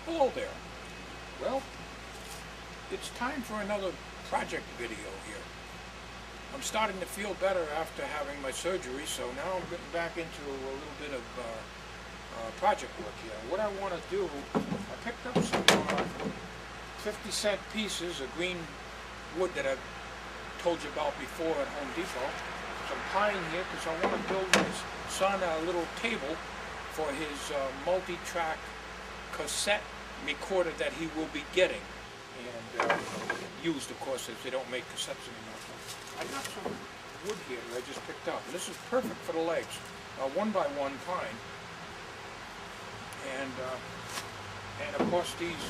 Hello there. Well, it's time for another project video here. I'm starting to feel better after having my surgery, so now I'm getting back into a little bit of project work here. What I want to do, I picked up some 50-cent pieces of green wood that I've told you about before at Home Depot. Some pine here because I want to build his son a little table for his multi-track cassette recorder that he will be getting, and used, of course, as they don't make cassettes anymore. I got some wood here that I just picked up. This is perfect for the legs. 1x1 pine, and of course these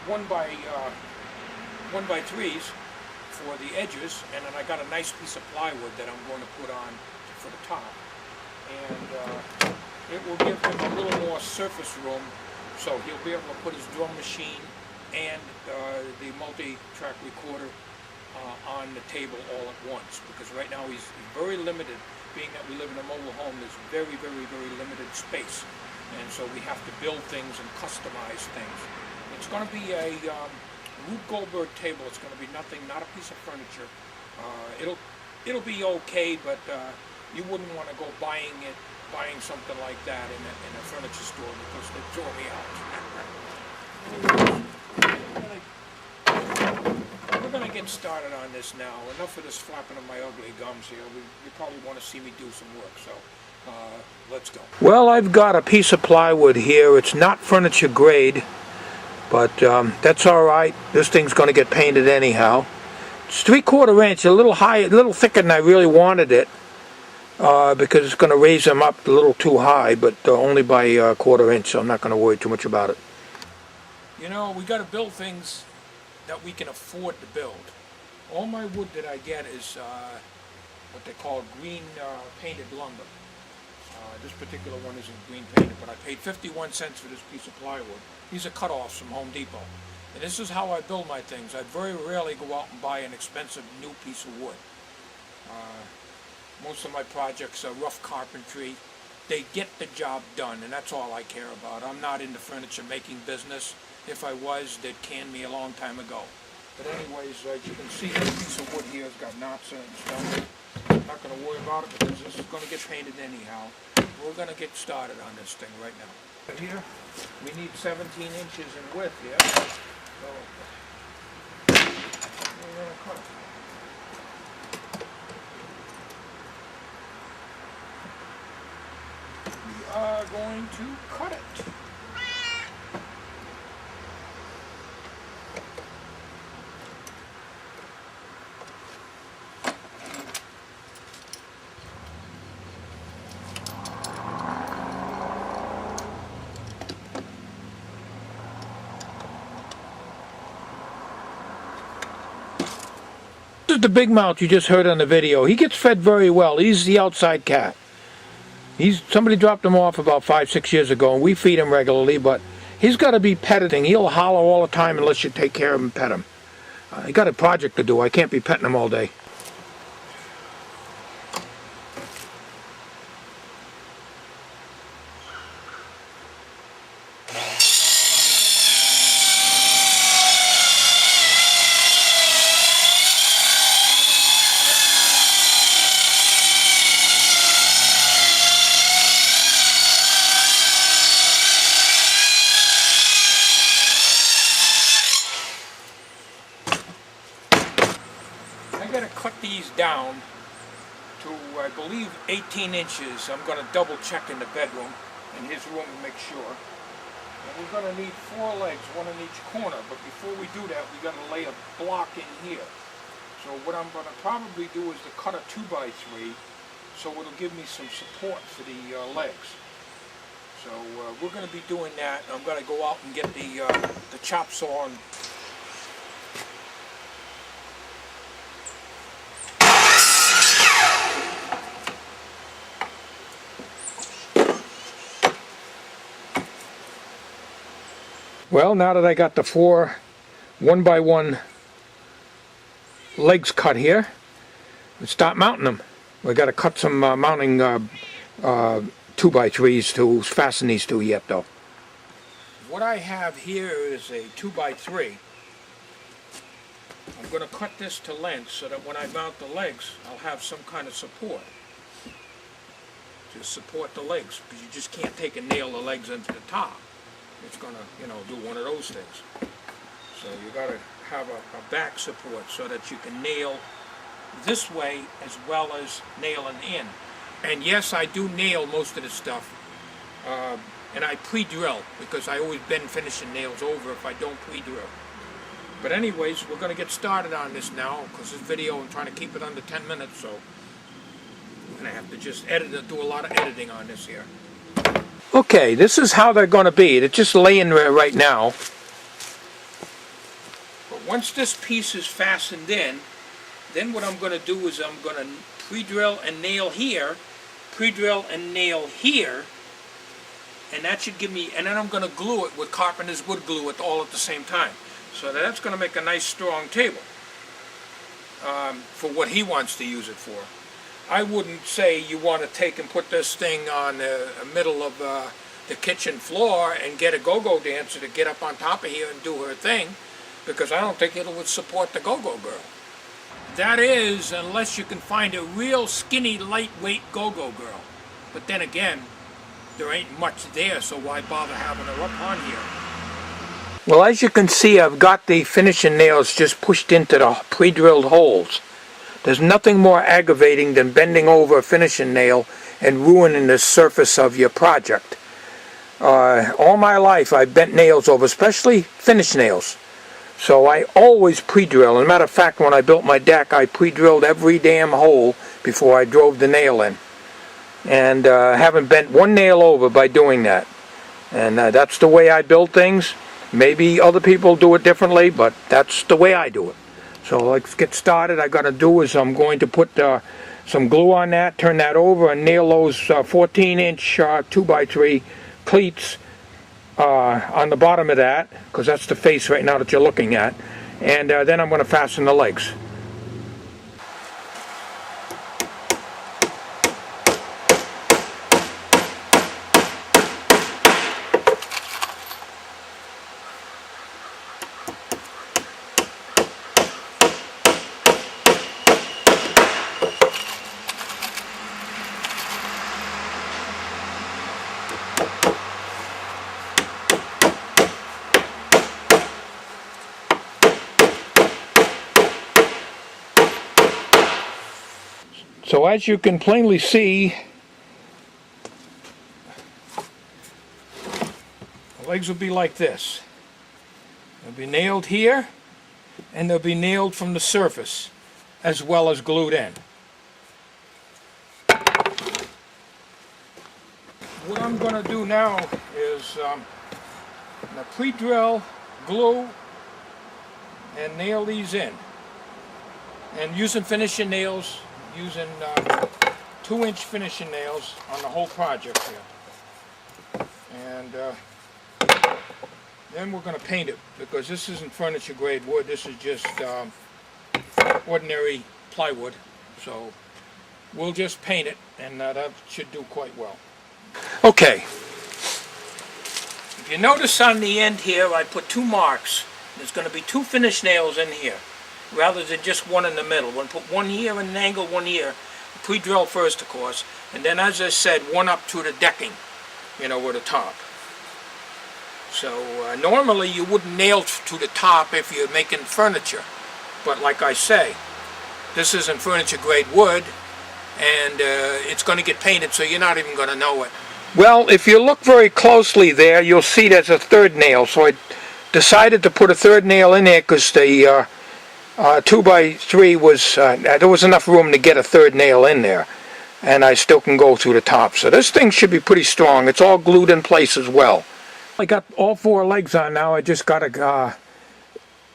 1x3s for the edges, and then I got a nice piece of plywood that I'm going to put on for the top, and it will give him a little more surface room, so he'll be able to put his drum machine and the multi-track recorder on the table all at once, because right now he's very limited. Being that we live in a mobile home, there's very, very, very limited space, and so we have to build things and customize things. It's going to be a Rube Goldberg table. It's going to be nothing, not a piece of furniture. It'll be okay, but you wouldn't want to go buying something like that in a furniture store, because they throw me out. We're going to get started on this now. Enough of this flapping of my ugly gums here. You probably want to see me do some work, so let's go. Well, I've got a piece of plywood here. It's not furniture grade, but that's all right. This thing's going to get painted anyhow. It's 3/4 inch, a little high, a little thicker than I really wanted it, because it's going to raise them up a little too high, but only by 1/4 inch, so I'm not going to worry too much about it. You know, we got to build things that we can afford to build. All my wood that I get is what they call green painted lumber. This particular one isn't green painted, but I paid 51 cents for this piece of plywood. These are cut-offs from Home Depot. And this is how I build my things. I very rarely go out and buy an expensive new piece of wood. Most of my projects are rough carpentry. They get the job done, and that's all I care about. I'm not in the furniture making business. If I was, they'd can me a long time ago. But anyways, as you can see, this piece of wood here has got knots in it and stuff. I'm not going to worry about it because this is going to get painted anyhow. We're going to get started on this thing right now. Here, we need 17 inches in width here. So, we're going to cut it. We are going to cut it. This is the big mouth you just heard on the video. He gets fed very well. He's the outside cat. Somebody dropped him off about 5-6 years ago, and we feed him regularly, but he's got to be petted. He'll holler all the time unless you take care of him and pet him. I got a project to do. I can't be petting him all day. I got to cut these down to, I believe, 18 inches. I'm going to double check in the bedroom, in his room, to make sure. And we're going to need 4 legs, one in each corner. But before we do that, we got to lay a block in here. So what I'm going to probably do is to cut a 2x3, so it'll give me some support for the legs. So we're going to be doing that. I'm going to go out and get the chop saw and well, now that I got the 4 1x1 legs cut here, let's start mounting them. We got to cut some mounting 2x3s to fasten these to yet, though. what I have here is a 2x3. I'm going to cut this to length so that when I mount the legs, I'll have some kind of support to support the legs, because you just can't take and nail the legs into the top. It's going to, do one of those things. So you got to have a back support so that you can nail this way as well as nailing in. And yes, I do nail most of this stuff, and I pre-drill, because I always bend finishing nails over if I don't pre-drill. But anyways, we're going to get started on this now, because this video, I'm trying to keep it under 10 minutes, so I'm going to have to just edit it, do a lot of editing on this here. Okay, this is how they're going to be. They're just laying there right now. But once this piece is fastened in, then what I'm going to do is I'm going to pre-drill and nail here, pre-drill and nail here, and that should give me, and then I'm going to glue it with carpenter's wood glue it all at the same time. So that's going to make a nice strong table for what he wants to use it for. I wouldn't say you want to take and put this thing on the middle of the kitchen floor and get a go-go dancer to get up on top of here and do her thing, because I don't think it would support the go-go girl. That is, unless you can find a real skinny, lightweight go-go girl. But then again, there ain't much there, so why bother having her up on here? Well, as you can see, I've got the finishing nails just pushed into the pre-drilled holes. There's nothing more aggravating than bending over a finishing nail and ruining the surface of your project. All my life I've bent nails over, especially finish nails. So I always pre-drill. As a matter of fact, when I built my deck, I pre-drilled every damn hole before I drove the nail in. And haven't bent one nail over by doing that. And that's the way I build things. Maybe other people do it differently, but that's the way I do it. So let's get started. I got to do is I'm going to put some glue on that, turn that over, and nail those 14-inch 2x3 cleats on the bottom of that, because that's the face right now that you're looking at. And then I'm going to fasten the legs. So as you can plainly see, the legs will be like this. They'll be nailed here, and they'll be nailed from the surface, as well as glued in. What I'm going to do now is pre-drill, glue, and nail these in. And using finishing nails, using 2-inch finishing nails on the whole project here. And then we're going to paint it, because this isn't furniture grade wood, this is just ordinary plywood. So we'll just paint it, and that should do quite well. Okay, if you notice on the end here, I put 2 marks. There's going to be 2 finish nails in here, rather than just one in the middle. We'll put one here and an angle, one here. Pre-drill first, of course, and then, as I said, one up to the decking, with the top. So normally you wouldn't nail to the top if you're making furniture, but like I say, this isn't furniture grade wood, and it's going to get painted, so you're not even going to know it. Well, if you look very closely there, you'll see there's a 3rd nail. So I decided to put a 3rd nail in there because the 2x3 was, there was enough room to get a 3rd nail in there, and I still can go through the top. So this thing should be pretty strong. It's all glued in place as well. I got all 4 legs on now. I just got to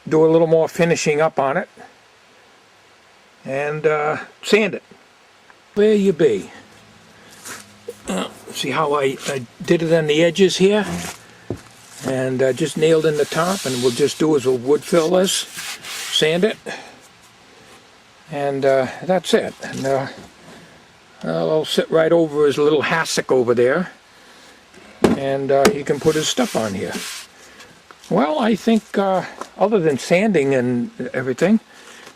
do a little more finishing up on it and sand it. There you be. See how I did it on the edges here, and just nailed in the top, and we'll just do is we'll wood fill this, sand it, and that's it. And I'll sit right over his little hassock over there, and he can put his stuff on here. Well, I think other than sanding and everything,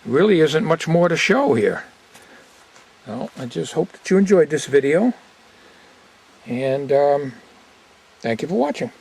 really isn't much more to show here. Well, I just hope that you enjoyed this video, and thank you for watching.